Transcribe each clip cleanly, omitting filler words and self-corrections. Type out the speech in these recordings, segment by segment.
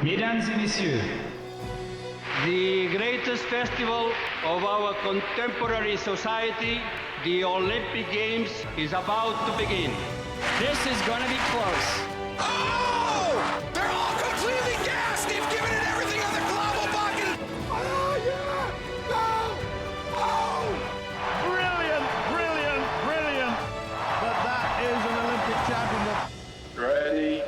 Mesdames et messieurs, The greatest festival of our contemporary society, the Olympic Games, is about to begin. this is gonna be close. Oh! They're all completely gassed! They've given it everything on the global bucket! Oh, yeah! No! Oh! Brilliant, brilliant, brilliant. But that is an Olympic championship. Ready?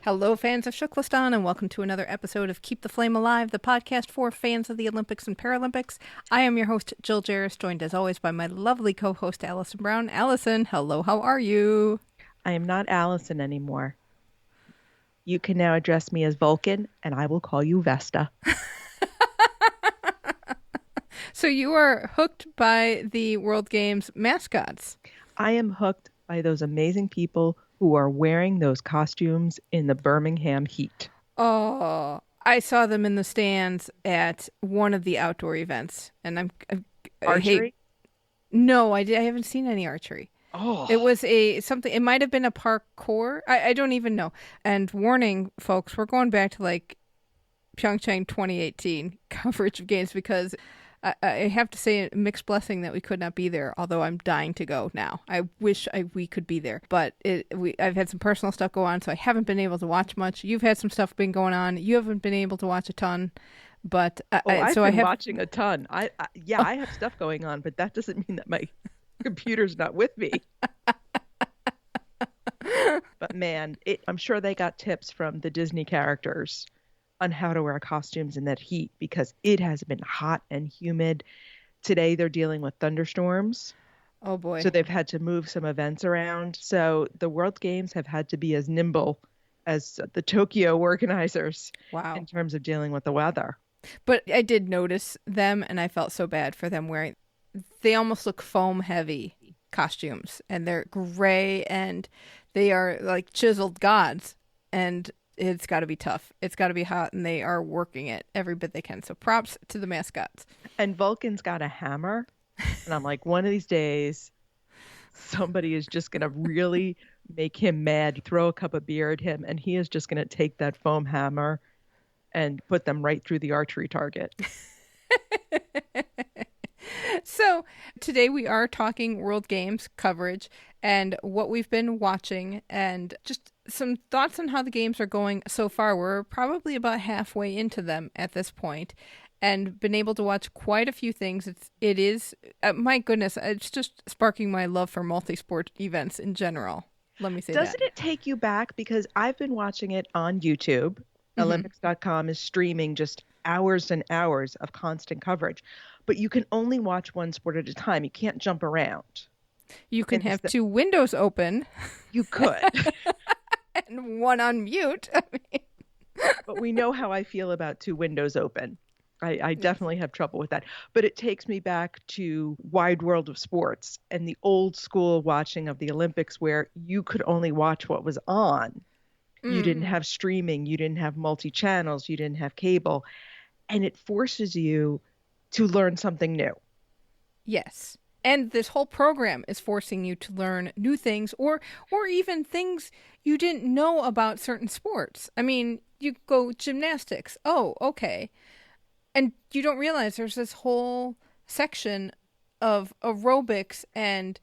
Hello, fans of Shuklistan, and welcome to another episode of Keep the Flame Alive, the podcast for fans of the Olympics and Paralympics. I am your host, Jill Jarris, joined as always by my lovely co-host, Allison Brown. Allison, hello, how are you? I am not Allison anymore. You can now address me as Vulcan, and I will call you Vesta. So you are hooked by the World Games mascots. I am hooked by those amazing people who are wearing those costumes in the Birmingham heat. Oh, I saw them in the stands at one of the outdoor events, and Archery? No, I haven't seen any archery. Oh, It was something. It might have been a parkour. I don't even know. And warning, folks, we're going back to like Pyeongchang 2018 coverage of games because I have to say a mixed blessing that we could not be there. Although I'm dying to go now. I wish we could be there, but I've had some personal stuff go on, so I haven't been able to watch much. You've had some stuff been going on. You haven't been able to watch a ton, but I've so been I have watching a ton. I have stuff going on, but that doesn't mean that my computer's not with me. But man, I'm sure they got tips from the Disney characters on how to wear costumes in that heat because it has been hot and humid. Today they're dealing with thunderstorms. Oh boy. So they've had to move some events around. So the World Games have had to be as nimble as the Tokyo organizers Wow. in terms of dealing with the weather. But I did notice them, and I felt so bad for them wearing. They almost look foam heavy costumes, and they're gray, and they are like chiseled gods. And it's got to be tough. It's got to be hot, and they are working it every bit they can. So props to the mascots. And Vulcan's got a hammer. And I'm like, one of these days, somebody is just going to really make him mad, throw a cup of beer at him, and he is just going to take that foam hammer and put them right through the archery target. So today we are talking World Games coverage and what we've been watching and just some thoughts on how the games are going so far. We're probably about halfway into them at this point and been able to watch quite a few things. It is my goodness, it's just sparking my love for multi-sport events in general. Let me say Doesn't it take you back? Because I've been watching it on YouTube. Olympics.com is streaming just hours and hours of constant coverage. But you can only watch one sport at a time. You can't jump around. You can have two windows open. You could. And one on mute. But we know how I feel about two windows open. I definitely have trouble with that. But it takes me back to Wide World of Sports and the old school watching of the Olympics where you could only watch what was on. You didn't have streaming. You didn't have multi-channels. You didn't have cable. And it forces you to learn something new. Yes. And this whole program is forcing you to learn new things or even things you didn't know about certain sports. I mean, you go gymnastics. Oh, okay. And you don't realize there's this whole section of aerobics and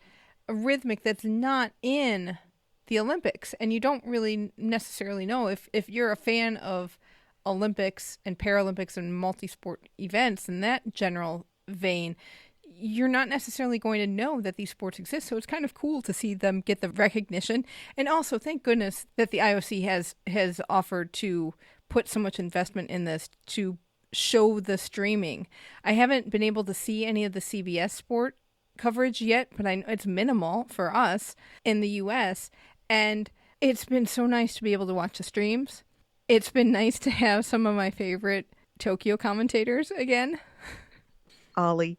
rhythmic that's not in the Olympics. And you don't really necessarily know if you're a fan of Olympics and Paralympics and multi-sport events in that general vein, you're not necessarily going to know that these sports exist. So it's kind of cool to see them get the recognition. And also, thank goodness that the IOC has offered to put so much investment in this to show the streaming. I haven't been able to see any of the CBS sport coverage yet, but I know it's minimal for us in the US. And it's been so nice to be able to watch the streams. It's been nice to have some of my favorite Tokyo commentators again. Ollie.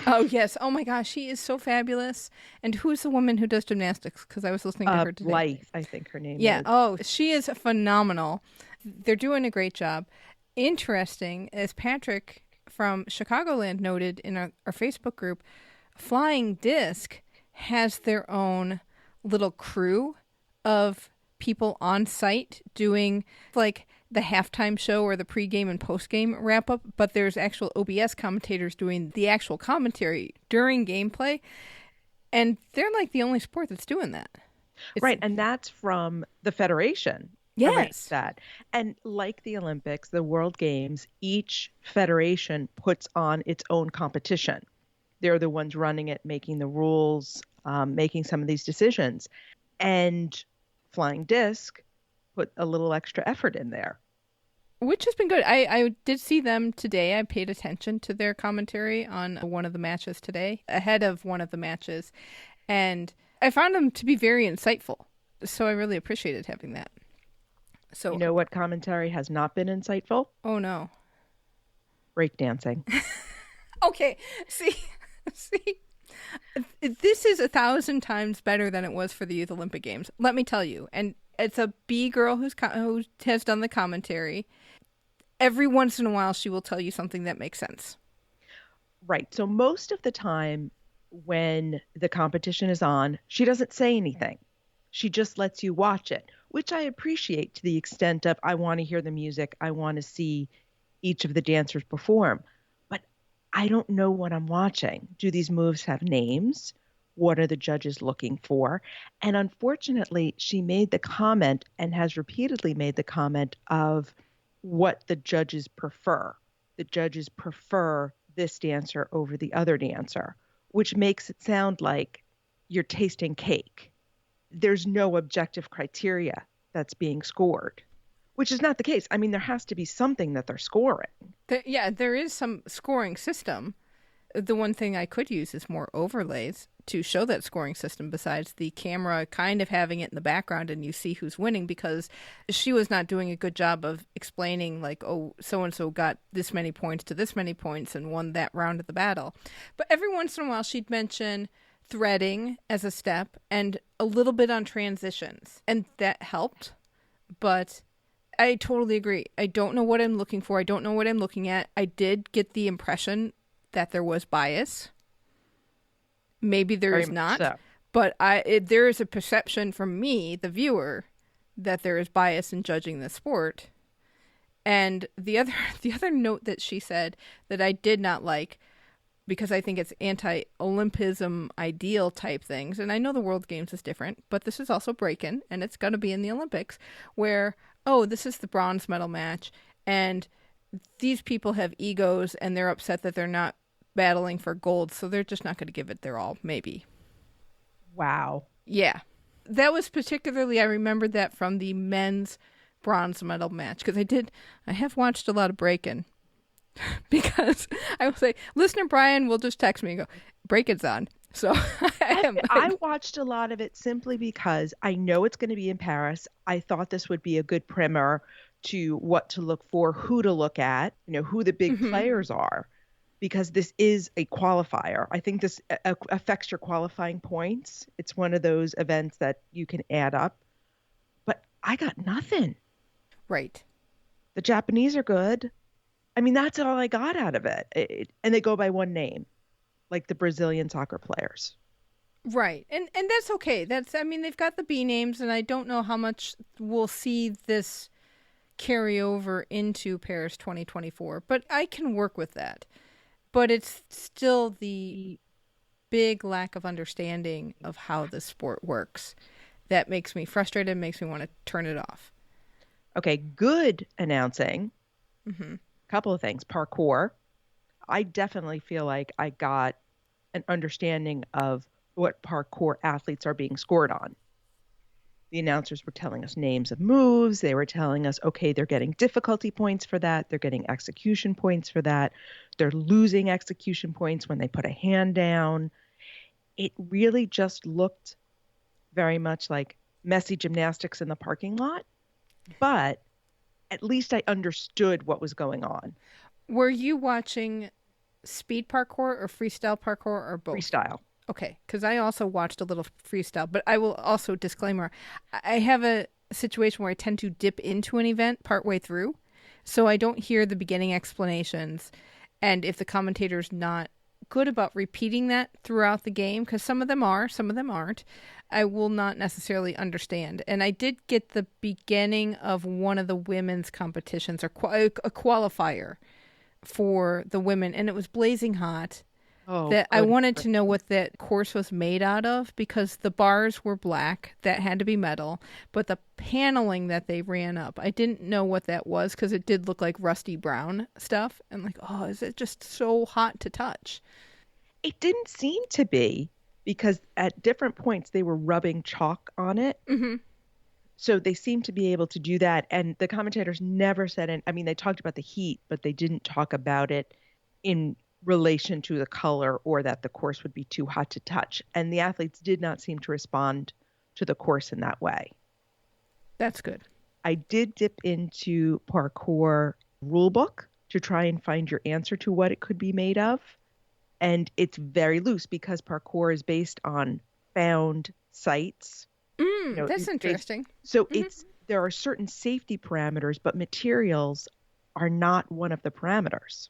Oh, yes. Oh, my gosh. She is so fabulous. And who's the woman who does gymnastics? Because I was listening to her today. Blythe, I think her name is. Yeah. Oh, she is phenomenal. They're doing a great job. Interesting, as Patrick from Chicagoland noted in our Facebook group, Flying Disc has their own little crew of people on site doing like the halftime show or the pregame and postgame wrap up, but there's actual OBS commentators doing the actual commentary during gameplay. And they're like the only sport that's doing that. Right. And that's from the Federation. Yes. That. And like the Olympics, the World Games, each federation puts on its own competition. They're the ones running it, making the rules, making some of these decisions. And Flying Disc put a little extra effort in there. Which has been good. I did see them today. I paid attention to their commentary on one of the matches today, ahead of one of the matches. And I found them to be very insightful. So I really appreciated having that. So, you know what commentary has not been insightful? Oh, no. Breakdancing. Okay. See, this is 1,000 times better than it was for the Youth Olympic Games. Let me tell you. And it's a B girl who has done the commentary. Every once in a while, she will tell you something that makes sense. Right. So most of the time when the competition is on, she doesn't say anything. She just lets you watch it, which I appreciate to the extent of I want to hear the music. I want to see each of the dancers perform. But I don't know what I'm watching. Do these moves have names? What are the judges looking for? And unfortunately, she made the comment and has repeatedly made the comment of what the judges prefer. The judges prefer this dancer over the other dancer, which makes it sound like you're tasting cake. There's no objective criteria that's being scored, which is not the case. I mean, there has to be something that they're scoring. There is some scoring system. The one thing I could use is more overlays to show that scoring system besides the camera kind of having it in the background and you see who's winning, because she was not doing a good job of explaining like, oh, so-and-so got this many points to this many points and won that round of the battle. But every once in a while she'd mention threading as a step and a little bit on transitions, and that helped. But I totally agree. I don't know what I'm looking for. I don't know what I'm looking at. I did get the impression that there was bias. Maybe there is not, so. But there is a perception from me, the viewer, that there is bias in judging the sport. And the other note that she said that I did not like, because I think it's anti-Olympism ideal type things, and I know the World Games is different, but this is also breaking, and it's going to be in the Olympics, where, oh, this is the bronze medal match, and these people have egos, and they're upset that they're not battling for gold, so they're just not going to give it their all, maybe. Wow. Yeah. That was particularly, I remembered that from the men's bronze medal match, because I have watched a lot of breaking. Because I will say, listener Brian will just text me and go, break-it's on. So I watched a lot of it simply because I know it's going to be in Paris. I thought this would be a good primer to what to look for, who to look at, who the big players are, because this is a qualifier. I think this affects your qualifying points. It's one of those events that you can add up. But I got nothing. Right. The Japanese are good. I mean, that's all I got out of it. And they go by one name, like the Brazilian soccer players. Right. And that's okay. They've got the B names, and I don't know how much we'll see this carry over into Paris 2024, but I can work with that. But it's still the big lack of understanding of how this sport works that makes me frustrated, makes me want to turn it off. Okay, good announcing. Mm-hmm. Couple of things. Parkour. I definitely feel like I got an understanding of what parkour athletes are being scored on. The announcers were telling us names of moves. They were telling us, okay, they're getting difficulty points for that. They're getting execution points for that. They're losing execution points when they put a hand down. It really just looked very much like messy gymnastics in the parking lot, but at least I understood what was going on. Were you watching speed parkour or freestyle parkour or both? Freestyle. Okay, because I also watched a little freestyle, but I will also, disclaimer, I have a situation where I tend to dip into an event partway through, so I don't hear the beginning explanations, and if the commentator's not good about repeating that throughout the game, because some of them are, some of them aren't. I will not necessarily understand. And I did get the beginning of one of the women's competitions, or a qualifier for the women, and it was blazing hot. That I wanted to know what that course was made out of, because the bars were black, that had to be metal, but the paneling that they ran up, I didn't know what that was, because it did look like rusty brown stuff. And like, oh, is it just so hot to touch? It didn't seem to be, because at different points they were rubbing chalk on it. Mm-hmm. So they seemed to be able to do that. And the commentators never said, I mean, they talked about the heat, but they didn't talk about it in relation to the color or that the course would be too hot to touch. And the athletes did not seem to respond to the course in that way. That's good. I did dip into parkour rule book to try and find your answer to what it could be made of. And it's very loose, because parkour is based on found sites. That's interesting. So there are certain safety parameters, but materials are not one of the parameters.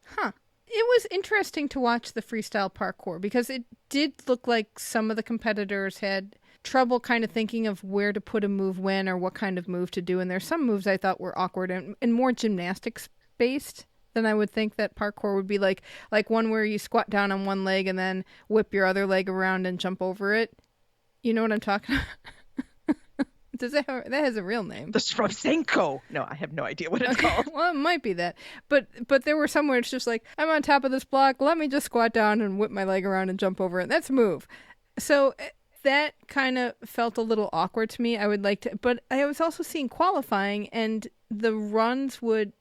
Huh. It was interesting to watch the freestyle parkour, because it did look like some of the competitors had trouble kind of thinking of where to put a move when, or what kind of move to do. And there's some moves I thought were awkward and more gymnastics based than I would think that parkour would be, like one where you squat down on one leg and then whip your other leg around and jump over it. You know what I'm talking about? That has a real name. The Srovsenko. No, I have no idea what it's called. Well, it might be that. But there were some where it's just like, I'm on top of this block, let me just squat down and whip my leg around and jump over it. That's a move. So that kind of felt a little awkward to me. I would like to, but I was also seeing qualifying, and the runs would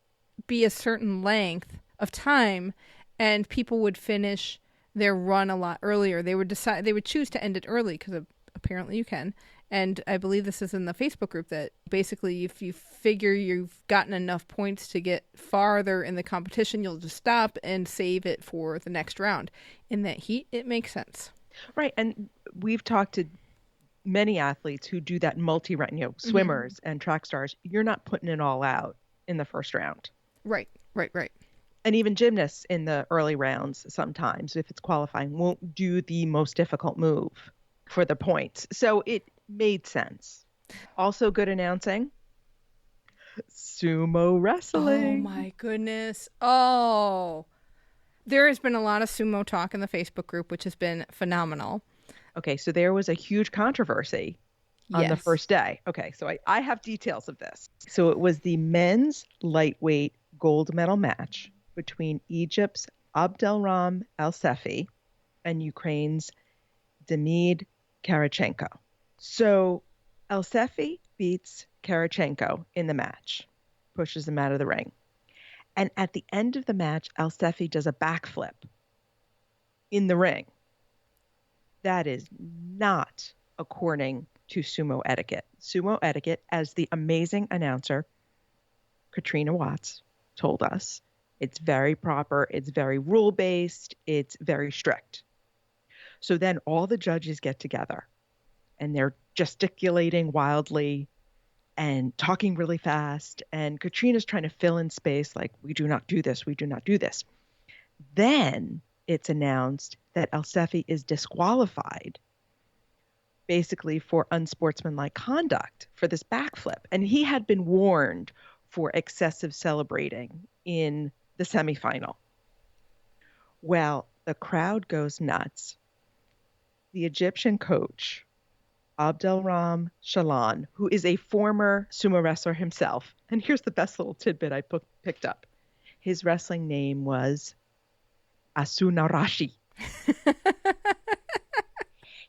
be a certain length of time, and people would finish their run a lot earlier. They would choose to end it early, because apparently you can. And I believe this is in the Facebook group, that basically if you figure you've gotten enough points to get farther in the competition, you'll just stop and save it for the next round. In that heat, it makes sense. Right. And we've talked to many athletes who do that multi-round, swimmers and track stars. You're not putting it all out in the first round. Right. And even gymnasts in the early rounds, sometimes, if it's qualifying, won't do the most difficult move for the points. So it made sense. Also good announcing, sumo wrestling. Oh my goodness. Oh, there has been a lot of sumo talk in the Facebook group, which has been phenomenal. Okay, so there was a huge controversy on the first day. Okay, so I have details of this. So it was the men's lightweight gold medal match between Egypt's Abdelram El-Sefi and Ukraine's Demid Karachenko. So El-Sefi beats Karachenko in the match, pushes him out of the ring. And at the end of the match, El-Sefi does a backflip in the ring. That is not according to sumo etiquette. Sumo etiquette, as the amazing announcer Katrina Watts told us, it's very proper, it's very rule-based, it's very strict. So then all the judges get together, and they're gesticulating wildly and talking really fast. And Katrina's trying to fill in space, like, we do not do this, we do not do this. Then it's announced that El-Sefi is disqualified, basically for unsportsmanlike conduct for this backflip. And he had been warned for excessive celebrating in the semifinal. Well, the crowd goes nuts. The Egyptian coach, Abdelram Shalan, who is a former sumo wrestler himself. And here's the best little tidbit I picked up. His wrestling name was Asunarashi.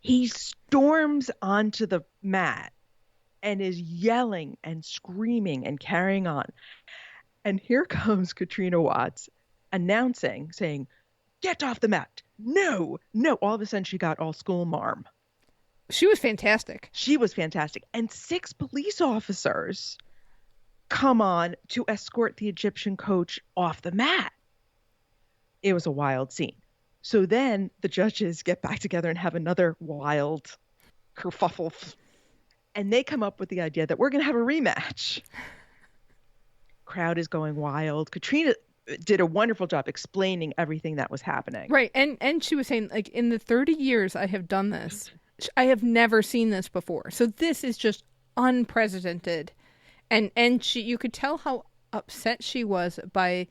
He storms onto the mat and is yelling and screaming and carrying on. And here comes Katrina Watts announcing, saying, "Get off the mat. No, no." All of a sudden she got all school marm. She was fantastic. She was fantastic. And 6 police officers come on to escort the Egyptian coach off the mat. It was a wild scene. So then the judges get back together and have another wild kerfuffle. And they come up with the idea that we're going to have a rematch. Crowd is going wild. Katrina did a wonderful job explaining everything that was happening. Right. And she was saying, like, in the 30 years I have done this, I have never seen this before. So this is just unprecedented. And you could tell how upset she was by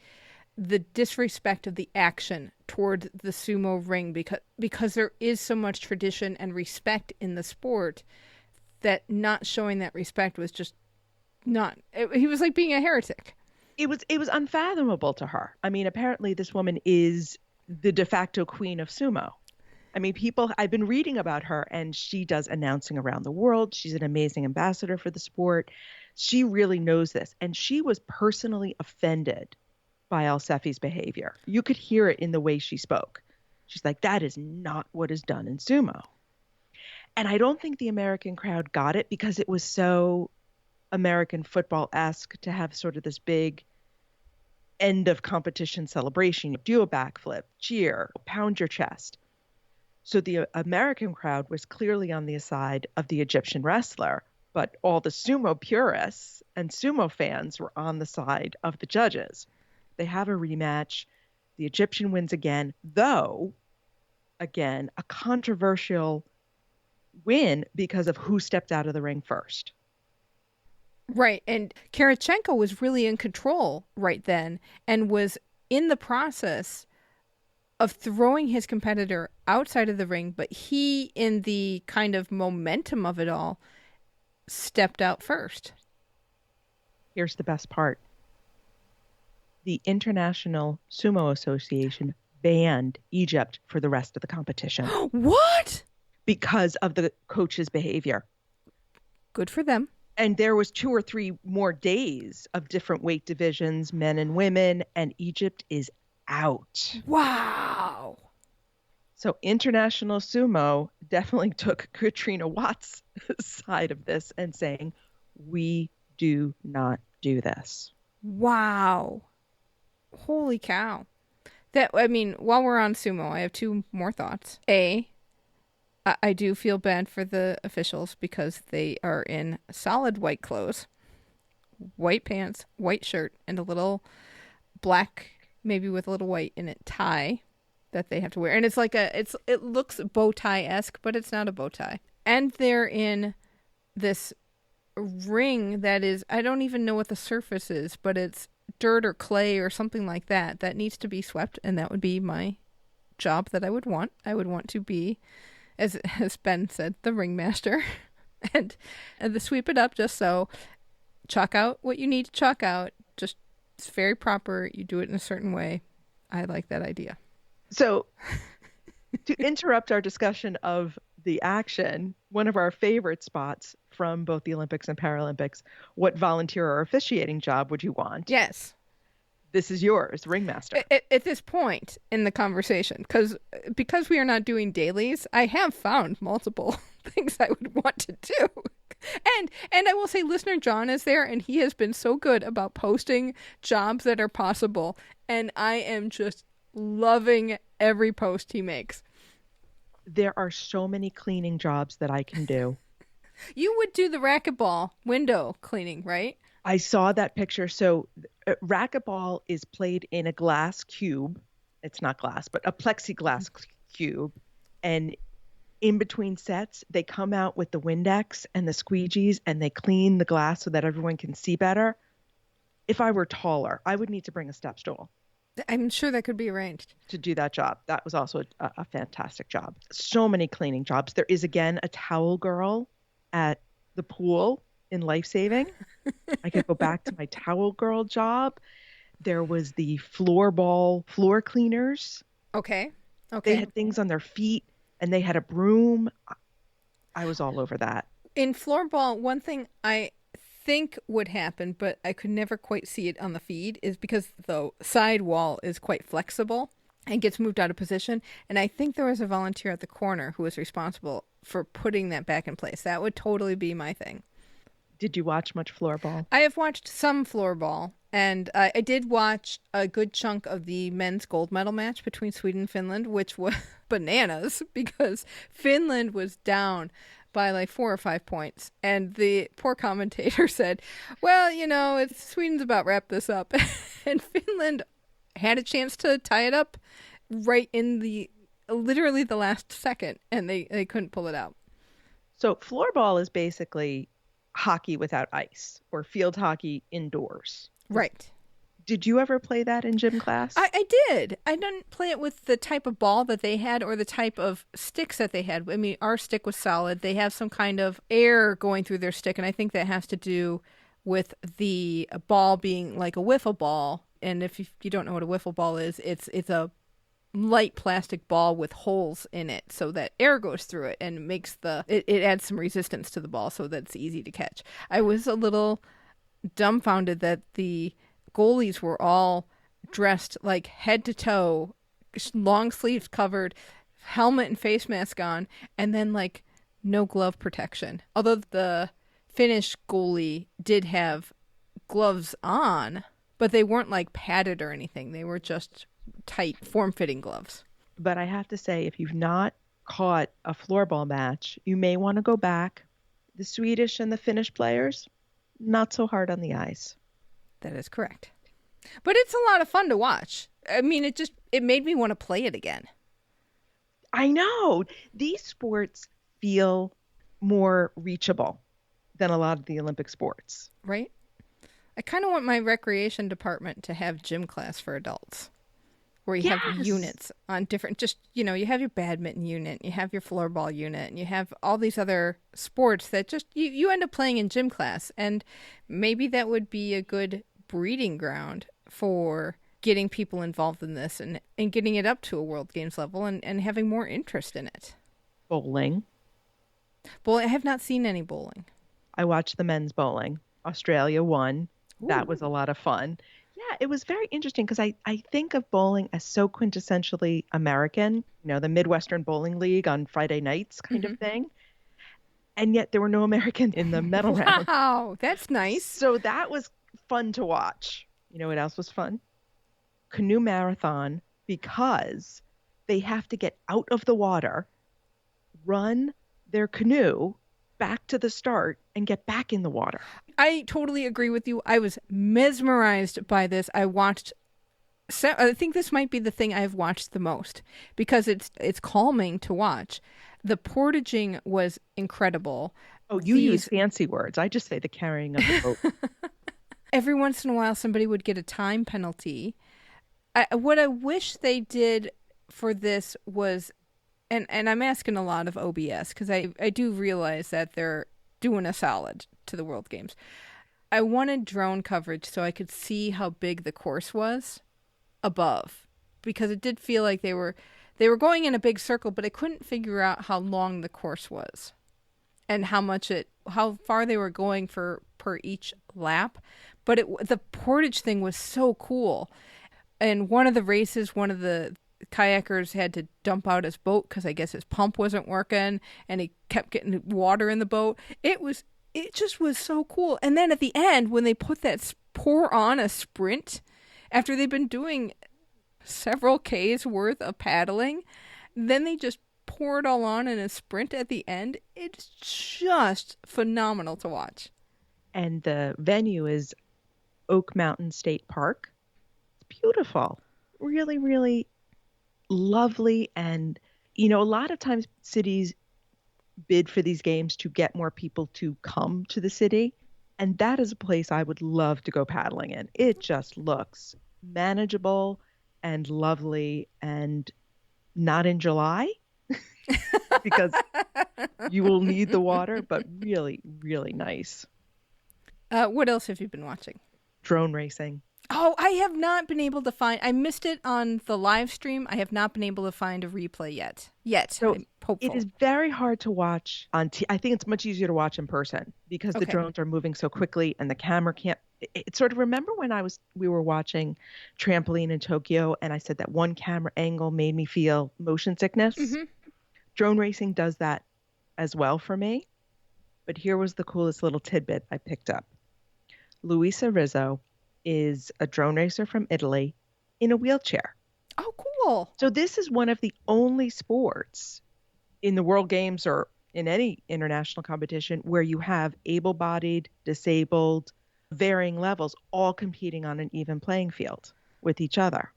the disrespect of the action toward the sumo ring, because there is so much tradition and respect in the sport that not showing that respect was just not. He was like being a heretic. It was unfathomable to her. I mean, apparently this woman is the de facto queen of sumo. I mean, I've been reading about her, and she does announcing around the world. She's an amazing ambassador for the sport. She really knows this. And she was personally offended by Al-Sefi's behavior. You could hear it in the way she spoke. She's like, that is not what is done in sumo. And I don't think the American crowd got it, because it was so American football-esque to have sort of this big end of competition celebration. You do a backflip, cheer, pound your chest. So the American crowd was clearly on the side of the Egyptian wrestler, but all the sumo purists and sumo fans were on the side of the judges. They have a rematch. The Egyptian wins again, though, again, a controversial win because of who stepped out of the ring first. Right. And Karachenko was really in control right then and was in the process of throwing his competitor outside of the ring, but he, in the kind of momentum of it all, stepped out first. Here's the best part. The International Sumo Association banned Egypt for the rest of the competition. What? Because of the coach's behavior. Good for them. And there was 2 or 3 more days of different weight divisions, men and women, and Egypt is out. Wow. So International Sumo definitely took Katrina Watt's side of this and saying, we do not do this. Wow. Holy cow. While we're on sumo, I have 2 more thoughts. I do feel bad for the officials because they are in solid white clothes, white pants, white shirt, and a little black, maybe with a little white in it, tie that they have to wear. And it's like it looks bow tie-esque, but it's not a bow tie. And they're in this ring that is, I don't even know what the surface is, but it's dirt or clay or something like that needs to be swept. And that would be my job that I would want. I would want to be, as Ben said, the ringmaster and to sweep it up just so. Chalk out what you need to chalk out. Just, it's very proper. You do it in a certain way. I like that idea. So to interrupt our discussion of the action, one of our favorite spots from both the Olympics and Paralympics, what volunteer or officiating job would you want? Yes. This is yours, ringmaster. At this point in the conversation, because we are not doing dailies, I have found multiple things I would want to do. And I will say listener John is there, and he has been so good about posting jobs that are possible, and I am just loving every post he makes. There are so many cleaning jobs that I can do. You would do the racquetball window cleaning, right? I saw that picture. So racquetball is played in a glass cube. It's not glass, but a plexiglass cube. And in between sets, they come out with the Windex and the squeegees and they clean the glass so that everyone can see better. If I were taller, I would need to bring a step stool. I'm sure that could be arranged. To do that job. That was also a fantastic job. So many cleaning jobs. There is, again, a towel girl at the pool in life-saving. I could go back to my towel girl job. There was the floor cleaners. Okay. They had things on their feet and they had a broom. I was all over that. In floorball, one thing I think would happen, but I could never quite see it on the feed, is because the side wall is quite flexible and gets moved out of position. And I think there was a volunteer at the corner who was responsible for putting that back in place. That would totally be my thing. Did you watch much floorball? I have watched some floorball, and I did watch a good chunk of the men's gold medal match between Sweden and Finland, which was bananas because Finland was down by like 4 or 5 points. And the poor commentator said, well, Sweden's about wrap this up. And Finland had a chance to tie it up right in literally the last second, and they couldn't pull it out. So floorball is basically hockey without ice, or field hockey indoors. Right. Did you ever play that in gym class? I did. I didn't play it with the type of ball that they had or the type of sticks that they had. I mean, our stick was solid. They have some kind of air going through their stick, and I think that has to do with the ball being like a wiffle ball. And if you don't know what a wiffle ball is, it's a light plastic ball with holes in it so that air goes through it and makes it adds some resistance to the ball so that it's easy to catch. I was a little dumbfounded that the goalies were all dressed like head to toe, long sleeves covered, helmet and face mask on, and then like no glove protection. Although the Finnish goalie did have gloves on, but they weren't like padded or anything. They were just tight, form-fitting gloves. But I have to say, if you've not caught a floorball match, you may want to go back. The Swedish and the Finnish players, not so hard on the eyes. That is correct. But it's a lot of fun to watch. I mean, it made me want to play it again. I know. These sports feel more reachable than a lot of the Olympic sports. Right? I kind of want my recreation department to have gym class for adults, where you have units on different, you have your badminton unit, you have your floorball unit, and you have all these other sports that just, you end up playing in gym class. And maybe that would be a good breeding ground for getting people involved in this and getting it up to a World Games level and having more interest in it. Bowling. Well, I have not seen any bowling. I watched the men's bowling. Australia won. Ooh. That was a lot of fun. Yeah, it was very interesting because I think of bowling as so quintessentially American, the Midwestern Bowling League on Friday nights kind of thing. And yet there were no Americans in the medal round. Wow, that's nice. So that was fun to watch. You know what else was fun? Canoe marathon, because they have to get out of the water, run their canoe back to the start, and get back in the water. I totally agree with you. I was mesmerized by this. I think this might be the thing I've watched the most because it's calming to watch. The portaging was incredible. Oh, you use fancy words. I just say the carrying of the boat. Every once in a while, somebody would get a time penalty. What I wish they did for this was, and I'm asking a lot of OBS because I do realize that they're doing a solid to the World Games. I wanted drone coverage so I could see how big the course was above, because it did feel like they were going in a big circle, but I couldn't figure out how long the course was and how far they were going per each lap. But the portage thing was so cool. And one of the races, one of the kayakers had to dump out his boat because I guess his pump wasn't working, and he kept getting water in the boat. It just was so cool. And then at the end, when they put that pour on a sprint after they've been doing several Ks worth of paddling, then they just pour it all on in a sprint at the end. It's just phenomenal to watch. And the venue is Oak Mountain State Park. It's beautiful. Really, really lovely. And, a lot of times cities bid for these games to get more people to come to the city. And that is a place I would love to go paddling in. It just looks manageable and lovely, and not in July because you will need the water, but really, really nice. What else have you been watching? Drone racing. Oh, I have not been able to find. I missed it on the live stream. I have not been able to find a replay yet. So I'm hopeful. It is very hard to watch on I think it's much easier to watch in person because the drones are moving so quickly and the camera can't. It's sort of, remember when we were watching trampoline in Tokyo and I said that one camera angle made me feel motion sickness? Mm-hmm. Drone racing does that as well for me. But here was the coolest little tidbit I picked up. Luisa Rizzo is a drone racer from Italy in a wheelchair. Oh, cool. So this is one of the only sports in the World Games or in any international competition where you have able-bodied, disabled, varying levels all competing on an even playing field with each other.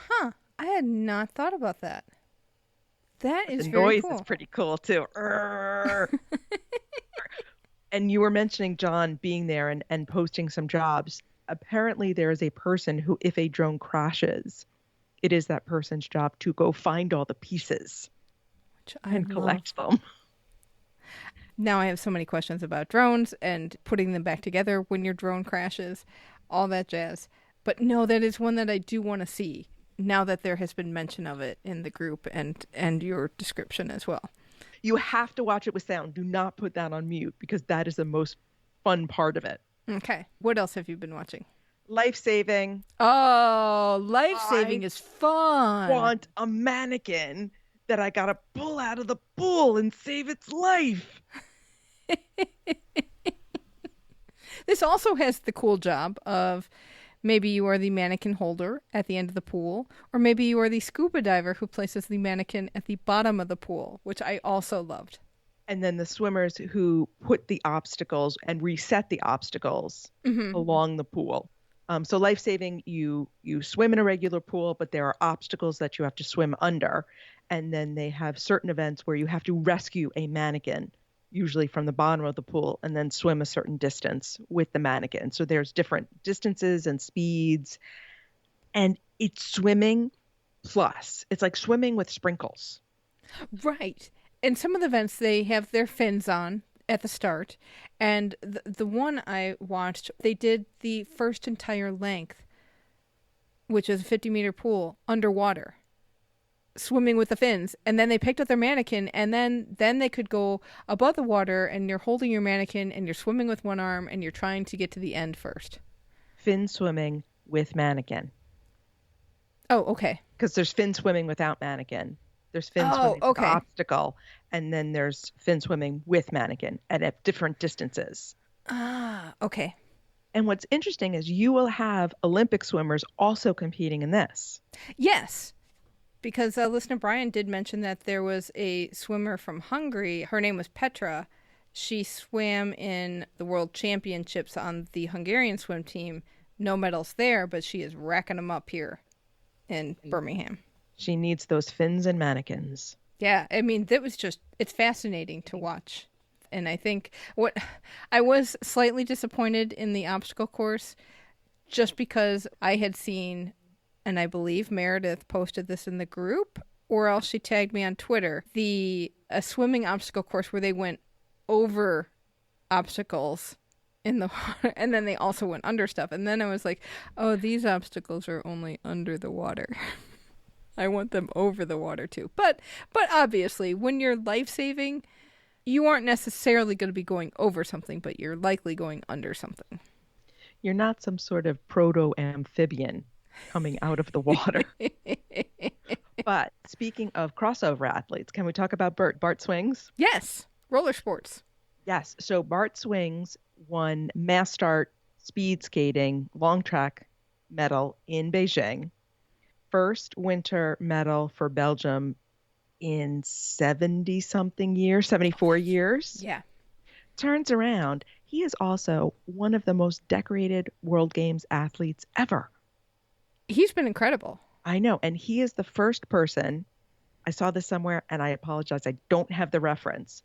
Huh. I had not thought about that. That is The very noise cool. is pretty cool too. And you were mentioning John being there and posting some jobs. Apparently there is a person who, if a drone crashes, it is that person's job to go find all the pieces Which I and love. collect them. Now I have so many questions about drones and putting them back together when your drone crashes, all that jazz. But no, that is one that I do want to see now that there has been mention of it in the group and your description as well. You have to watch it with sound. Do not put that on mute because that is the most fun part of it. Okay. What else have you been watching? Life-saving. Oh, life-saving is fun. Want a mannequin that I gotta pull out of the pool and save its life. This also has the cool job of maybe you are the mannequin holder at the end of the pool, or maybe you are the scuba diver who places the mannequin at the bottom of the pool, which I also loved. And then the swimmers who put the obstacles and reset the obstacles along the pool. So life-saving, you swim in a regular pool, but there are obstacles that you have to swim under. And then they have certain events where you have to rescue a mannequin, usually from the bottom of the pool, and then swim a certain distance with the mannequin. So there's different distances and speeds. And it's swimming plus. It's like swimming with sprinkles. Right. And some of the events, they have their fins on at the start. And the one I watched, they did the first entire length, which is a 50-meter pool, underwater, swimming with the fins. And then they picked up their mannequin, and then they could go above the water, and you're holding your mannequin, and you're swimming with one arm, and you're trying to get to the end first. Fin swimming with mannequin. Oh, okay. Because there's fin swimming without mannequin. There's fin swimming with obstacle, and then there's fin swimming with mannequin at different distances. Ah, okay. And what's interesting is you will have Olympic swimmers also competing in this. Yes, because listener Brian did mention that there was a swimmer from Hungary. Her name was Petra. She swam in the World Championships on the Hungarian swim team. No medals there, but she is racking them up here in Birmingham. She needs those fins and mannequins. Yeah, I mean, it's fascinating to watch. And I think I was slightly disappointed in the obstacle course just because I had seen, and I believe Meredith posted this in the group, or else she tagged me on Twitter, a swimming obstacle course where they went over obstacles in the water, and then they also went under stuff. And then I was like, oh, these obstacles are only under the water. I want them over the water too. But obviously, when you're life-saving, you aren't necessarily going to be going over something, but you're likely going under something. You're not some sort of proto-amphibian coming out of the water. But speaking of crossover athletes, can we talk about Bart? Bart Swings? Yes. Roller sports. Yes. So Bart Swings won mass start speed skating long track medal in Beijing. First winter medal for Belgium in 70-something years, 74 years. Yeah. Turns around, he is also one of the most decorated World Games athletes ever. He's been incredible. I know. And he is the first person, I saw this somewhere, and I apologize, I don't have the reference.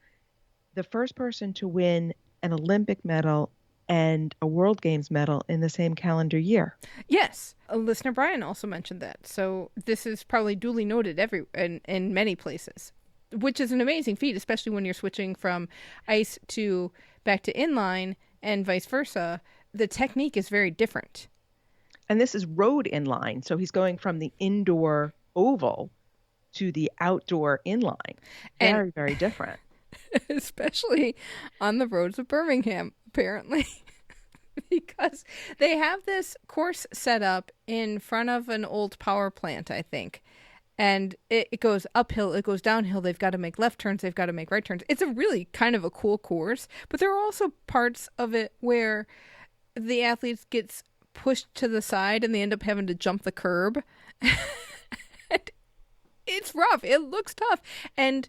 The first person to win an Olympic medal and a World Games medal in the same calendar year. Yes. Listener Brian also mentioned that. So this is probably duly noted in many places, which is an amazing feat, especially when you're switching from ice to back to inline and vice versa. The technique is very different. And this is road inline. So he's going from the indoor oval to the outdoor inline. Very, very different. Especially on the roads of Birmingham, apparently. Because they have this course set up in front of an old power plant, I think. And it goes uphill, it goes downhill. They've got to make left turns, they've got to make right turns. It's a really kind of a cool course. But there are also parts of it where the athletes gets pushed to the side and they end up having to jump the curb. It's rough. It looks tough. And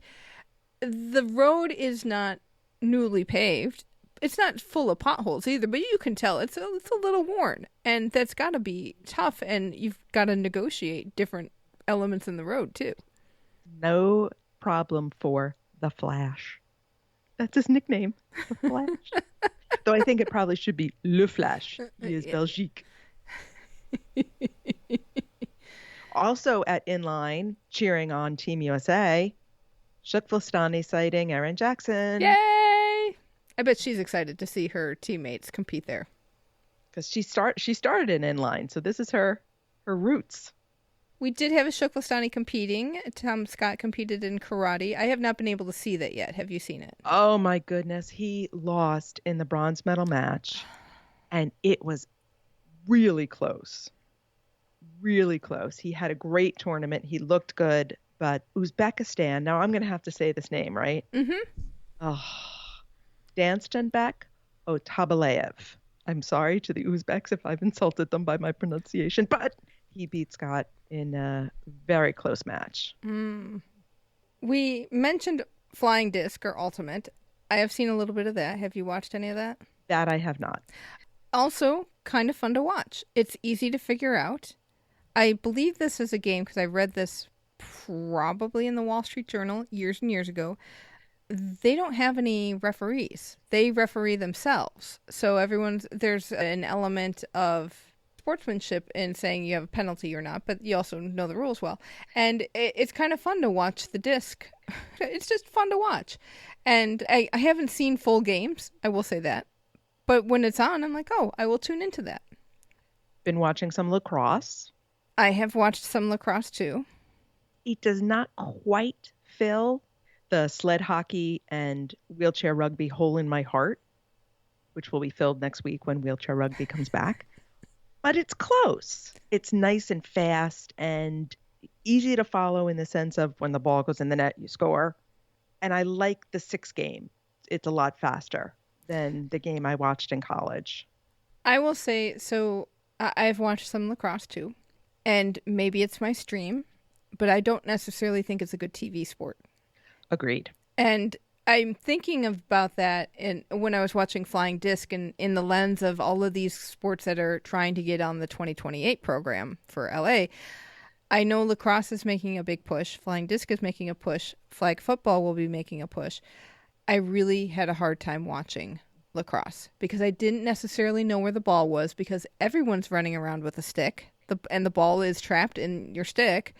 the road is not newly paved, it's not full of potholes either, but you can tell it's a little worn, and that's got to be tough, and you've got to negotiate different elements in the road too. No problem for the Flash. That's his nickname, the Flash. Though I think it probably should be Le Flash. He is Belgique. Also at inline, cheering on Team USA, Shea citing Erin Jackson. Yay! I bet she's excited to see her teammates compete there. Because she started in inline, so this is her roots. We did have a Shea competing. Tom Scott competed in karate. I have not been able to see that yet. Have you seen it? Oh my goodness. He lost in the bronze medal match, and it was really close. Really close. He had a great tournament. He looked good, but Uzbekistan, now I'm going to have to say this name, right? Mm-hmm. Oh, Danstanbek Otabalev. I'm sorry to the Uzbeks if I've insulted them by my pronunciation, but he beat Scott in a very close match. We mentioned flying disc or ultimate. I have seen a little bit of that. Have you watched any of that? That I have not. Also, kind of fun to watch. It's easy to figure out. I believe this is a game because I read this probably in the Wall Street Journal years and years ago. They don't have any referees. They referee themselves. So there's an element of sportsmanship in saying you have a penalty or not, but you also know the rules well. And it's kind of fun to watch the disc. It's just fun to watch. And I haven't seen full games, I will say that. But when it's on, I'm like, oh, I will tune into that. Been watching some lacrosse. I have watched some lacrosse too. It does not quite fill the sled hockey and wheelchair rugby hole in my heart, which will be filled next week when wheelchair rugby comes back. But it's close. It's nice and fast and easy to follow in the sense of when the ball goes in the net, you score. And I like the 6 game. It's a lot faster than the game I watched in college. I will say, so I've watched some lacrosse too. And maybe it's my stream, but I don't necessarily think it's a good TV sport. Agreed. And I'm thinking about that when I was watching Flying Disc and in the lens of all of these sports that are trying to get on the 2028 program for LA. I know lacrosse is making a big push. Flying Disc is making a push. Flag football will be making a push. I really had a hard time watching lacrosse because I didn't necessarily know where the ball was because everyone's running around with a stick. And the ball is trapped in your stick,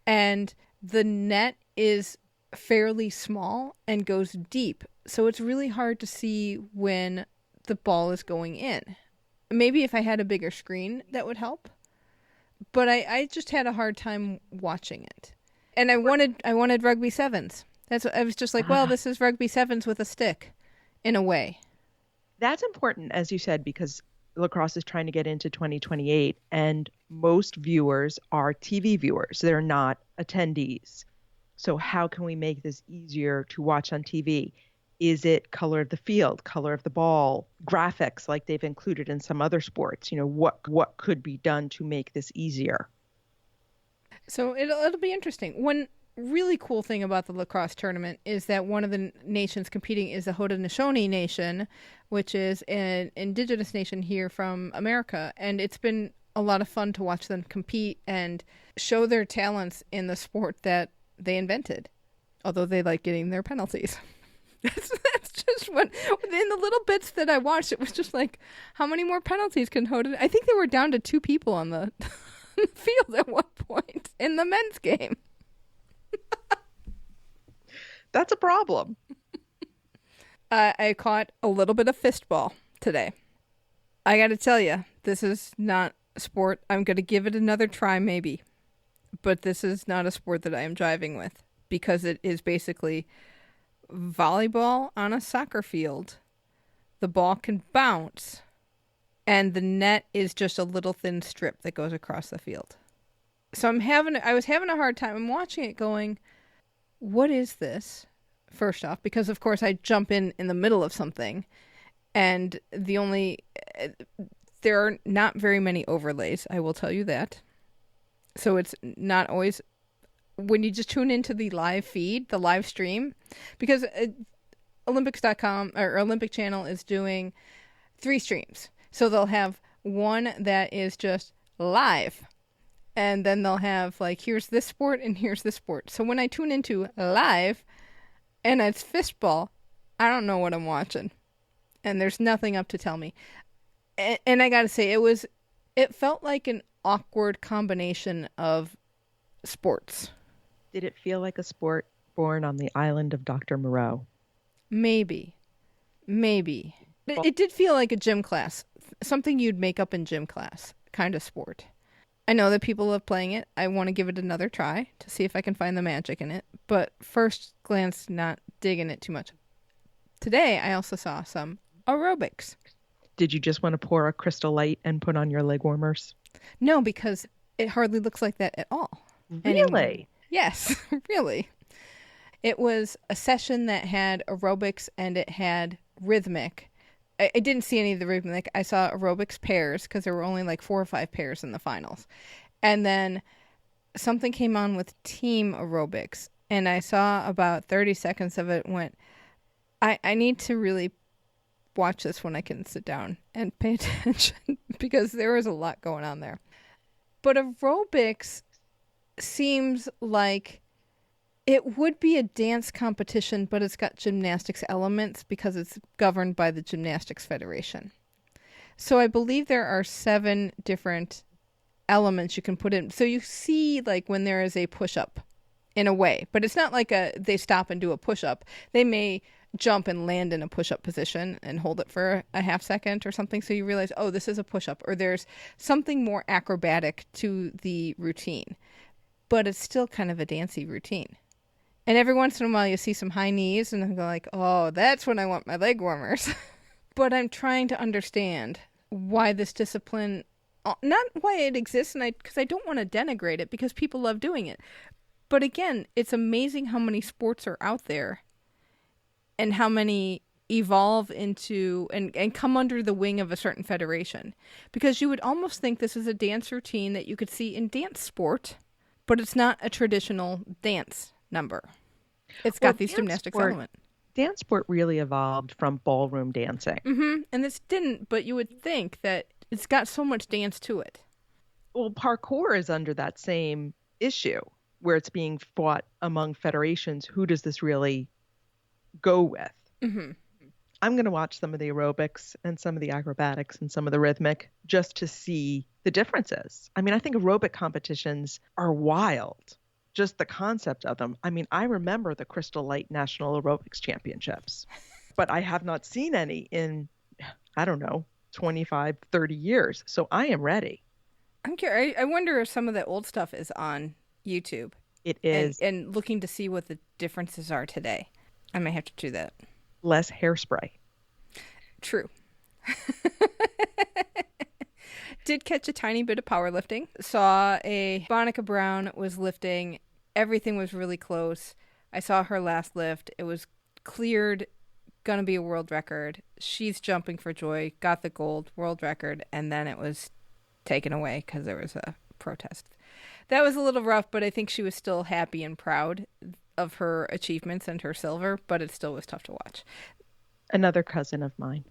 and the net is fairly small and goes deep. So it's really hard to see when the ball is going in. Maybe if I had a bigger screen, that would help. But I just had a hard time watching it. And I wanted rugby sevens. I was just like, well, this is rugby sevens with a stick, in a way. That's important, as you said, because lacrosse is trying to get into 2028, and most viewers are TV viewers. They're not attendees. So how can we make this easier to watch on TV? Is it color of the field, color of the ball, graphics like they've included in some other sports? You know, what could be done to make this easier? So it'll be interesting. One really cool thing about the lacrosse tournament is that one of the nations competing is the Haudenosaunee Nation, which is an indigenous nation here from America. And it's been a lot of fun to watch them compete and show their talents in the sport that they invented, although they like getting their penalties. That's just what, in the little bits that I watched, it was just like, how many more penalties can Haudenosaunee? I think they were down to 2 people on the field at one point in the men's game. That's a problem. I caught a little bit of fistball today. I got to tell you, this is not a sport. I'm going to give it another try maybe. But this is not a sport that I am driving with because it is basically volleyball on a soccer field. The ball can bounce and the net is just a little thin strip that goes across the field. So I was having a hard time. I'm watching it going, what is this? First off, because of course I jump in the middle of something, and there are not very many overlays, I will tell you that. So it's not always, when you just tune into the live feed, the live stream, because Olympics.com or Olympic Channel is doing 3 streams. So they'll have one that is just live. And then they'll have like, here's this sport and here's this sport. So when I tune into live and it's fistball, I don't know what I'm watching. And there's nothing up to tell me. And I got to say, it felt like an awkward combination of sports. Did it feel like a sport born on the island of Dr. Moreau? Maybe. It did feel like a gym class, something you'd make up in gym class kind of sport. I know that people love playing it. I want to give it another try to see if I can find the magic in it. But first glance, not digging it too much. Today, I also saw some aerobics. Did you just want to pour a Crystal Light and put on your leg warmers? No, because it hardly looks like that at all. Really? Anymore. Yes, really. It was a session that had aerobics and it had rhythmic. I didn't see any of the rhythmic. I saw aerobics pairs because there were only like 4 or 5 pairs in the finals. And then something came on with team aerobics. And I saw about 30 seconds of it and went, I need to really watch this when I can sit down and pay attention because there was a lot going on there. But aerobics seems like it would be a dance competition, but it's got gymnastics elements because it's governed by the Gymnastics Federation. So I believe there are 7 different elements you can put in. So you see like when there is a push-up in a way, but it's not like they stop and do a push-up. They may jump and land in a push-up position and hold it for a half second or something. So you realize, oh, this is a push-up, or there's something more acrobatic to the routine, but it's still kind of a dancey routine. And every once in a while you see some high knees and I'm like, oh, that's when I want my leg warmers. But I'm trying to understand why this discipline, not why it exists, and because I don't want to denigrate it because people love doing it. But again, it's amazing how many sports are out there and how many evolve into and come under the wing of a certain federation. Because you would almost think this is a dance routine that you could see in dance sport, but it's not a traditional dance number. It's got these gymnastics elements. Dance sport really evolved from ballroom dancing. Mm-hmm. And this didn't, but you would think that it's got so much dance to it. Well, parkour is under that same issue where it's being fought among federations. Who does this really go with? Mm-hmm. I'm going to watch some of the aerobics and some of the acrobatics and some of the rhythmic just to see the differences. I mean, I think aerobic competitions are wild. Just the concept of them. I mean, I remember the Crystal Light National Aerobics Championships, but I have not seen any in, 25, 30 years. So I am ready. I'm curious. I wonder if some of the old stuff is on YouTube. It is. And looking to see what the differences are today. I may have to do that. Less hairspray. True. Did catch a tiny bit of powerlifting. Saw Monica Brown was lifting. Everything was really close. I saw her last lift. It was cleared, gonna be a world record. She's jumping for joy, got the gold world record, and then it was taken away because there was a protest. That was a little rough, but I think she was still happy and proud of her achievements and her silver, but it still was tough to watch. Another cousin of mine.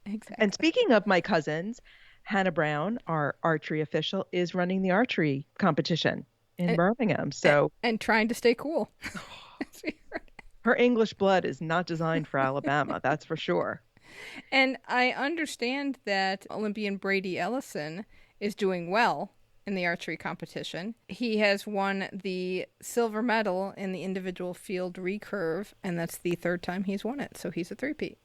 Exactly. And speaking of my cousins, Hannah Brown, our archery official, is running the archery competition in Birmingham. So and trying to stay cool. Her English blood is not designed for Alabama, that's for sure. And I understand that Olympian Brady Ellison is doing well in the archery competition. He has won the silver medal in the individual field recurve, and that's the 3rd time he's won it. So he's a three-peat.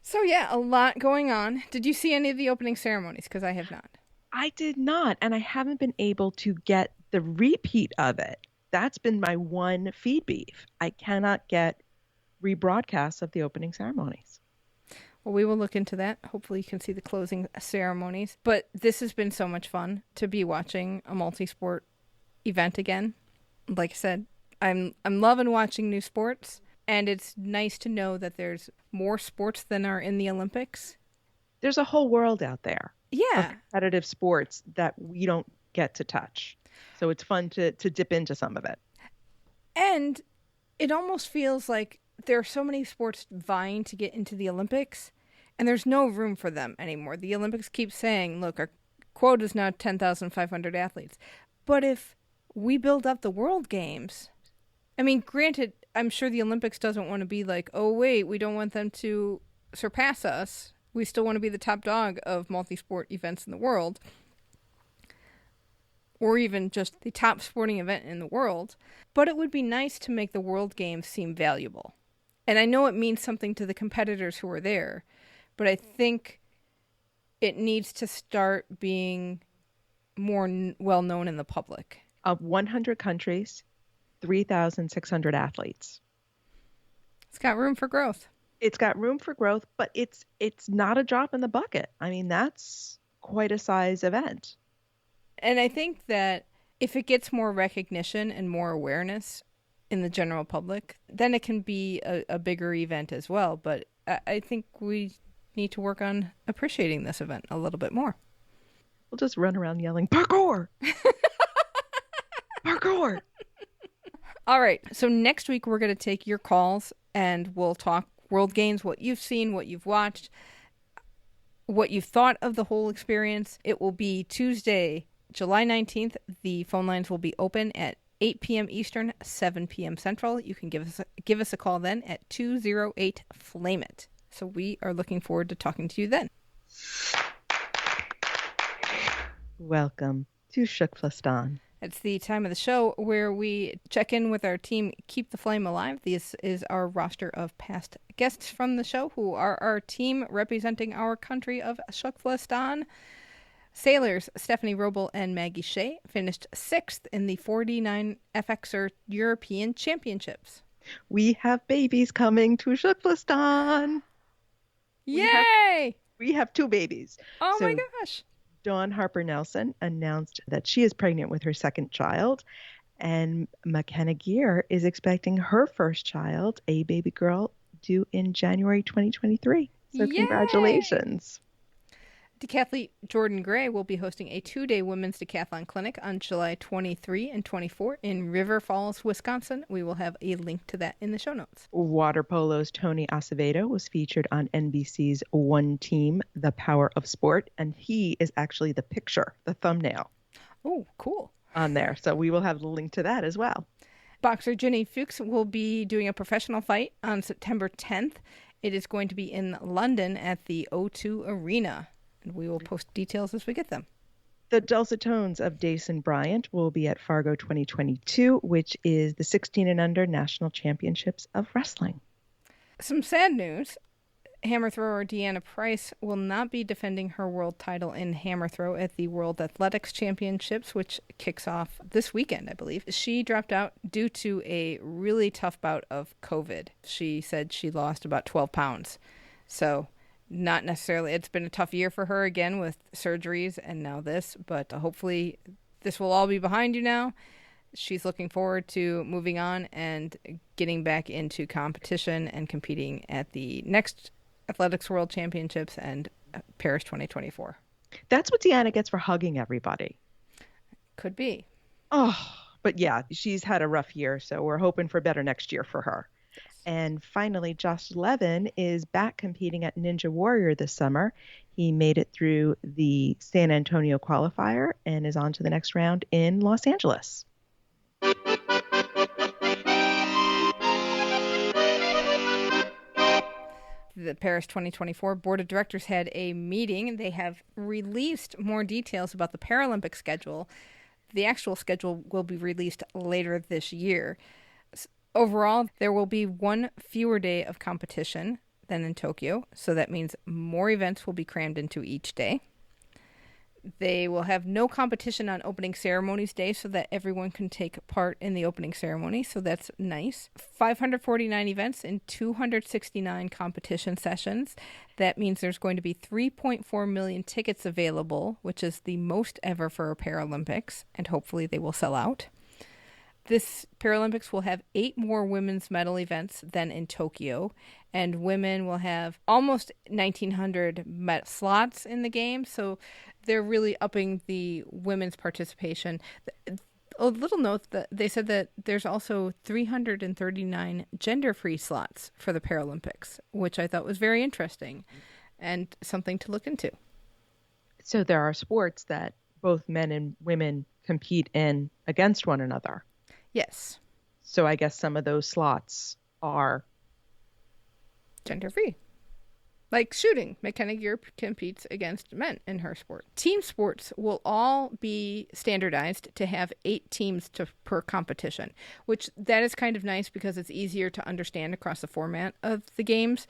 So yeah, a lot going on. Did you see any of the opening ceremonies? Because I have not. I did not, and I haven't been able to get the repeat of it. That's been my one feed beef. I cannot get rebroadcasts of the opening ceremonies. Well, we will look into that. Hopefully you can see the closing ceremonies. But this has been so much fun to be watching a multi-sport event again. Like I said, I'm loving watching new sports. And it's nice to know that there's more sports than are in the Olympics. There's a whole world out there. Yeah. Of competitive sports that we don't get to touch. So it's fun to dip into some of it. And it almost feels like there are so many sports vying to get into the Olympics, and there's no room for them anymore. The Olympics keep saying, look, our quota is now 10,500 athletes. But if we build up the World Games, I mean, granted, I'm sure the Olympics doesn't want to be like, oh, wait, we don't want them to surpass us. We still want to be the top dog of multi-sport events in the world, or even just the top sporting event in the world. But it would be nice to make the World Games seem valuable. And I know it means something to the competitors who are there, but I think it needs to start being more well-known in the public. Of 100 countries, 3,600 athletes. It's got room for growth. It's got room for growth, but it's not a drop in the bucket. I mean, that's quite a size event. And I think that if it gets more recognition and more awareness in the general public, then it can be a bigger event as well. But I think we need to work on appreciating this event a little bit more. We'll just run around yelling, parkour! Parkour! All right. So next week, we're going to take your calls and we'll talk World Games, what you've seen, what you've watched, what you've thought of the whole experience. It will be Tuesday, July 19th. The phone lines will be open at 8 p.m. Eastern, 7 p.m. Central. You can give us a call then at 208-FLAME-IT. So we are looking forward to talking to you then. Welcome to Shukflastan. It's the time of the show where we check in with our team, Keep the Flame Alive. This is our roster of past guests from the show who are our team representing our country of Shukflastan. Sailors Stephanie Roble and Maggie Shea finished 6th in the 49 FXer European Championships. We have babies coming to Shukflastan. Yay! We have 2 babies. Oh my gosh. Dawn Harper Nelson announced that she is pregnant with her second child, and McKenna Geer is expecting her first child, a baby girl, due in January 2023. So Yay! Congratulations. Decathlete Jordan Gray will be hosting a 2-day women's decathlon clinic on July 23 and 24 in River Falls, Wisconsin. We will have a link to that in the show notes. Water polo's Tony Azevedo was featured on NBC's One Team, The Power of Sport, and he is actually the picture, the thumbnail. Oh, cool. On there. So we will have the link to that as well. Boxer Ginny Fuchs will be doing a professional fight on September 10th. It is going to be in London at the O2 Arena. And we will post details as we get them. The dulcet tones of Dason Bryant will be at Fargo 2022, which is the 16 and under National Championships of Wrestling. Some sad news. Hammer thrower DeAnna Price will not be defending her world title in hammer throw at the World Athletics Championships, which kicks off this weekend, I believe. She dropped out due to a really tough bout of COVID. She said she lost about 12 pounds. So not necessarily, it's been a tough year for her again with surgeries and now this, but hopefully this will all be behind you now. She's looking forward to moving on and getting back into competition and competing at the next Athletics World Championships and Paris 2024. That's what DeAnna gets for hugging everybody. Could be. Oh, but yeah, she's had a rough year, so we're hoping for better next year for her. And finally, Josh Levin is back competing at Ninja Warrior this summer. He made it through the San Antonio qualifier and is on to the next round in Los Angeles. The Paris 2024 Board of Directors had a meeting. They have released more details about the Paralympic schedule. The actual schedule will be released later this year. Overall, there will be one fewer day of competition than in Tokyo, so that means more events will be crammed into each day. They will have no competition on opening ceremonies day so that everyone can take part in the opening ceremony, so that's nice. 549 events and 269 competition sessions. That means there's going to be 3.4 million tickets available, which is the most ever for a Paralympics, and hopefully they will sell out. This Paralympics will have 8 more women's medal events than in Tokyo, and women will have almost 1,900 slots in the game, so they're really upping the women's participation. a little note that they said that there's also 339 gender-free slots for the Paralympics, which I thought was very interesting and something to look into. So there are sports that both men and women compete in against one another. Yes. So I guess some of those slots are gender-free. Like shooting, McKenna Geer competes against men in her sport. Team sports will all be standardized to have 8 teams per competition, which that is kind of nice because it's easier to understand across the format of the games.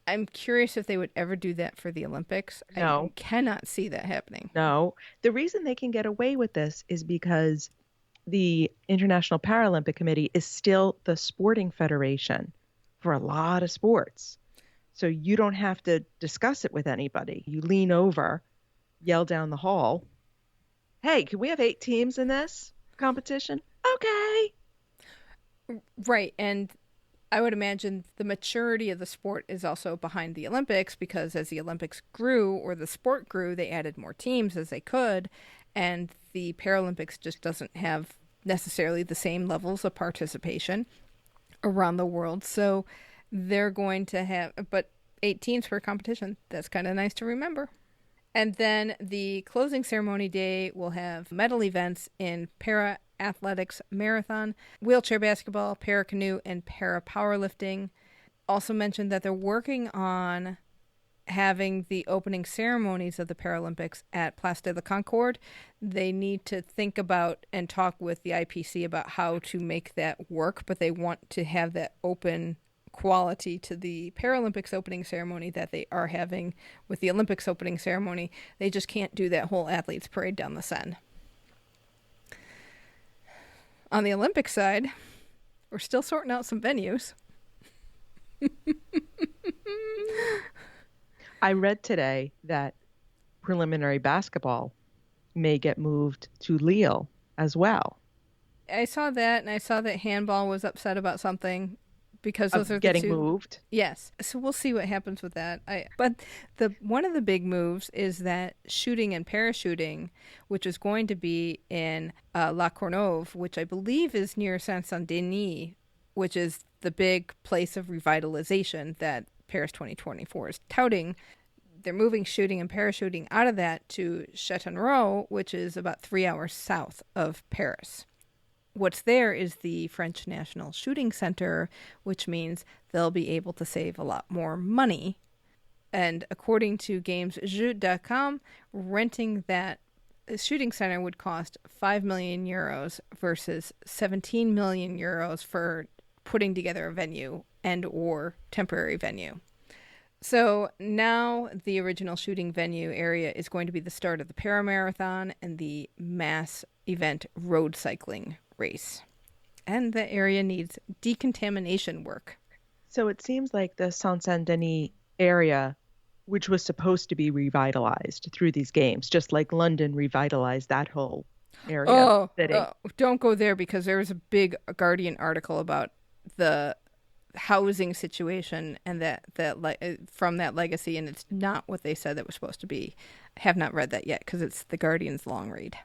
I'm curious if they would ever do that for the Olympics. No. I cannot see that happening. No. The reason they can get away with this is because the International Paralympic Committee is still the sporting federation for a lot of sports. So you don't have to discuss it with anybody. You lean over, yell down the hall, hey, can we have 8 teams in this competition? Okay. Right. And I would imagine the maturity of the sport is also behind the Olympics because as the Olympics grew or the sport grew, they added more teams as they could. And the Paralympics just doesn't have necessarily the same levels of participation around the world. So they're going to have, but 8 teams per competition. That's kind of nice to remember. And then the closing ceremony day will have medal events in para-athletics marathon, wheelchair basketball, para-canoe, and para-powerlifting. Also mentioned that they're working on having the opening ceremonies of the Paralympics at Place de la Concorde. They need to think about and talk with the IPC about how to make that work, but they want to have that open quality to the Paralympics opening ceremony that they are having with the Olympics opening ceremony. They just can't do that whole athletes parade down the Seine. On the Olympic side, we're still sorting out some venues. I read today that preliminary basketball may get moved to Lille as well. I saw that, and I saw that handball was upset about something because those are getting the two moved. Yes, so we'll see what happens with that. But one of the big moves is that shooting and parachuting, which is going to be in La Courneuve, which I believe is near Saint-Denis, which is the big place of revitalization that Paris 2024 is touting. They're moving shooting and parachuting out of that to Châtellerault, which is about 3 hours south of Paris. What's there is the French National Shooting Center, which means they'll be able to save a lot more money. And according to GamesJeux.com, renting that shooting center would cost 5 million euros versus 17 million euros for putting together a venue and or temporary venue. So now the original shooting venue area is going to be the start of the Paramarathon and the mass event road cycling race. And the area needs decontamination work. So it seems like the Saint-Denis area, which was supposed to be revitalized through these games, just like London revitalized that whole area. Don't go there because there was a big Guardian article about the housing situation and that from that legacy, and it's not what they said that was supposed to be. I have not read that yet because it's the Guardian's long read.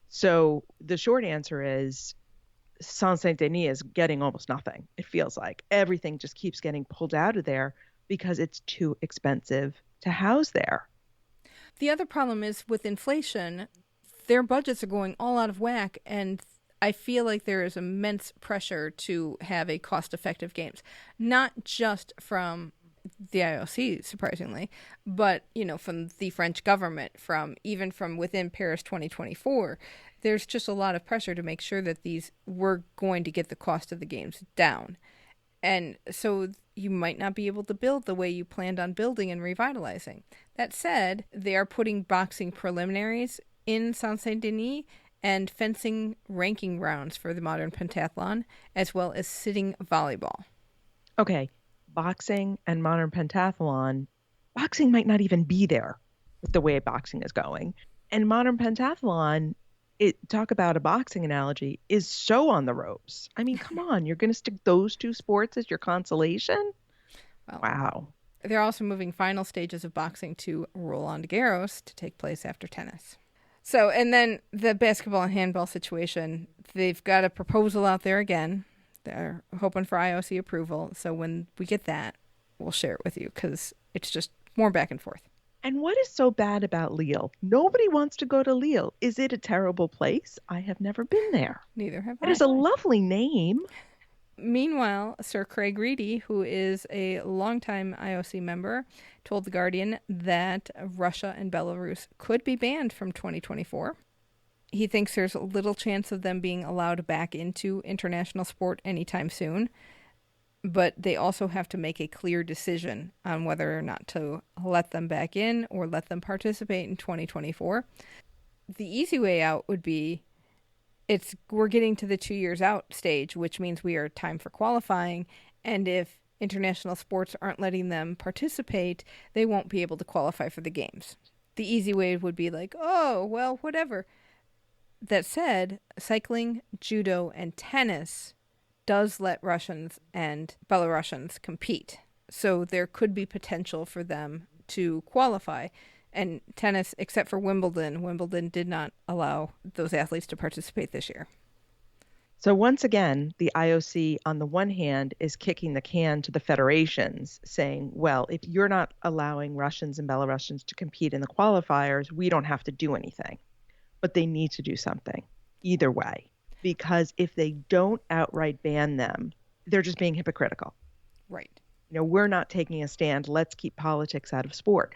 So the short answer is Saint-Denis is getting almost nothing. It feels like everything just keeps getting pulled out of there because it's too expensive to house there. The other problem is with inflation, their budgets are going all out of whack, and I feel like there is immense pressure to have a cost-effective games, not just from the IOC, surprisingly, but from the French government, even from within Paris 2024. There's just a lot of pressure to make sure that we're going to get the cost of the games down, and so you might not be able to build the way you planned on building and revitalizing. That said, they are putting boxing preliminaries in Saint-Denis and fencing ranking rounds for the modern pentathlon, as well as sitting volleyball. Okay, boxing and modern pentathlon, boxing might not even be there with the way boxing is going. And modern pentathlon, talk about a boxing analogy, is so on the ropes. I mean, come on, you're going to stick those two sports as your consolation? Well, wow. They're also moving final stages of boxing to Roland Garros to take place after tennis. So, and then the basketball and handball situation, they've got a proposal out there again. They're hoping for IOC approval. So when we get that, we'll share it with you because it's just more back and forth. And what is so bad about Lille? Nobody wants to go to Lille. Is it a terrible place? I have never been there. Neither have I. It is a lovely name. Meanwhile, Sir Craig Reedy, who is a longtime IOC member, told The Guardian that Russia and Belarus could be banned from 2024. He thinks there's little chance of them being allowed back into international sport anytime soon, but they also have to make a clear decision on whether or not to let them back in or let them participate in 2024. The easy way out would be we're getting to the 2 years out stage, which means we are time for qualifying. And if international sports aren't letting them participate, they won't be able to qualify for the games. The easy way would be like, oh, well, whatever. That said, cycling, judo, and tennis does let Russians and Belarusians compete. So there could be potential for them to qualify. And tennis, except for Wimbledon did not allow those athletes to participate this year. So once again, the IOC, on the one hand, is kicking the can to the federations, saying, well, if you're not allowing Russians and Belarusians to compete in the qualifiers, we don't have to do anything. But they need to do something either way, because if they don't outright ban them, they're just being hypocritical. Right. You know, we're not taking a stand. Let's keep politics out of sport.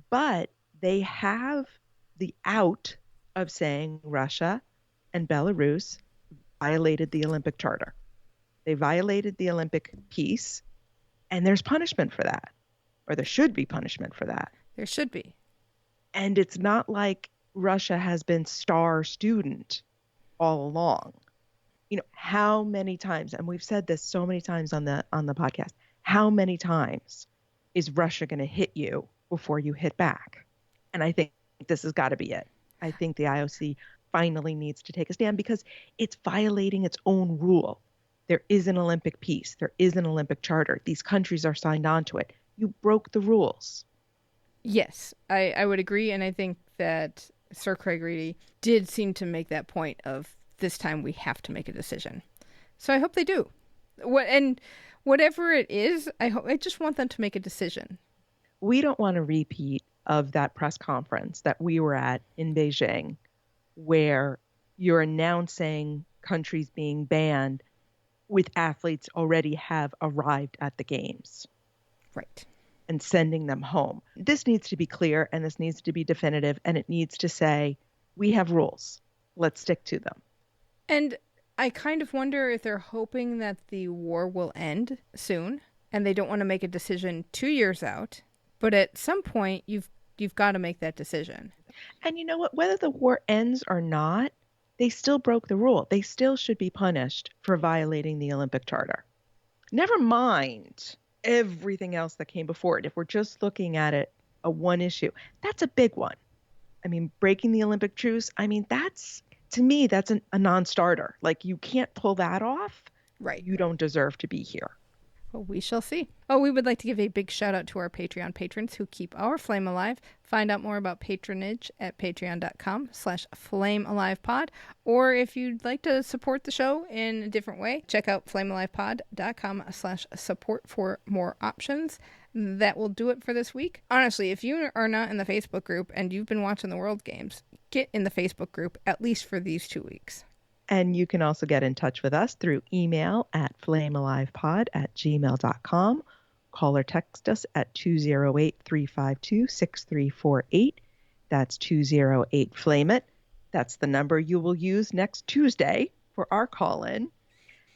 But they have the out of saying Russia and Belarus violated the Olympic Charter. They violated the Olympic peace, and there's punishment for that, or there should be punishment for that. There should be. And it's not like Russia has been star student all along. You know, how many times, and we've said this so many times on the podcast, how many times is Russia going to hit you before you hit back? And I think this has got to be it. I think the IOC finally needs to take a stand because it's violating its own rule. There is an Olympic peace. There is an Olympic charter. These countries are signed on to it. You broke the rules. Yes, I would agree. And I think that Sir Craig Reedy did seem to make that point of this time we have to make a decision. So I hope they do. And whatever it is, I just want them to make a decision. We don't want a repeat of that press conference that we were at in Beijing, where you're announcing countries being banned with athletes already have arrived at the games. Right. And sending them home. This needs to be clear, and this needs to be definitive, and it needs to say, we have rules. Let's stick to them. And I kind of wonder if they're hoping that the war will end soon, and they don't want to make a decision 2 years out. But at some point, you've got to make that decision. And you know what? Whether the war ends or not, they still broke the rule. They still should be punished for violating the Olympic Charter. Never mind everything else that came before it. If we're just looking at it, a one issue, that's a big one. I mean, breaking the Olympic truce, I mean, to me, that's a non-starter. Like, you can't pull that off. Right. You don't deserve to be here. Well, we shall see. Oh, we would like to give a big shout out to our Patreon patrons who keep our flame alive. Find out more about patronage at patreon.com/flamealivepod. Or if you'd like to support the show in a different way, check out flamealivepod.com/support for more options. That will do it for this week. Honestly, if you are not in the Facebook group and you've been watching the World Games, get in the Facebook group at least for these 2 weeks. And you can also get in touch with us through email at flamealivepod@gmail.com. Call or text us at 208-352-6348. That's 208-FLAME-IT. That's the number you will use next Tuesday for our call-in.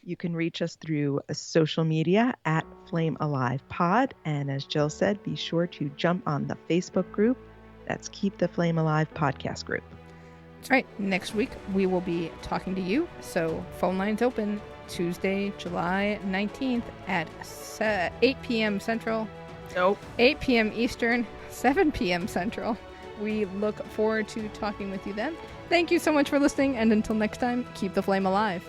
You can reach us through social media at flamealivepod. And as Jill said, be sure to jump on the Facebook group. That's Keep the Flame Alive podcast group. All right, next week we will be talking to you. So phone lines open Tuesday, July 19th at 8 p.m. Central. Nope. 8 p.m. Eastern, 7 p.m. Central. We look forward to talking with you then. Thank you so much for listening, and until next time, keep the flame alive.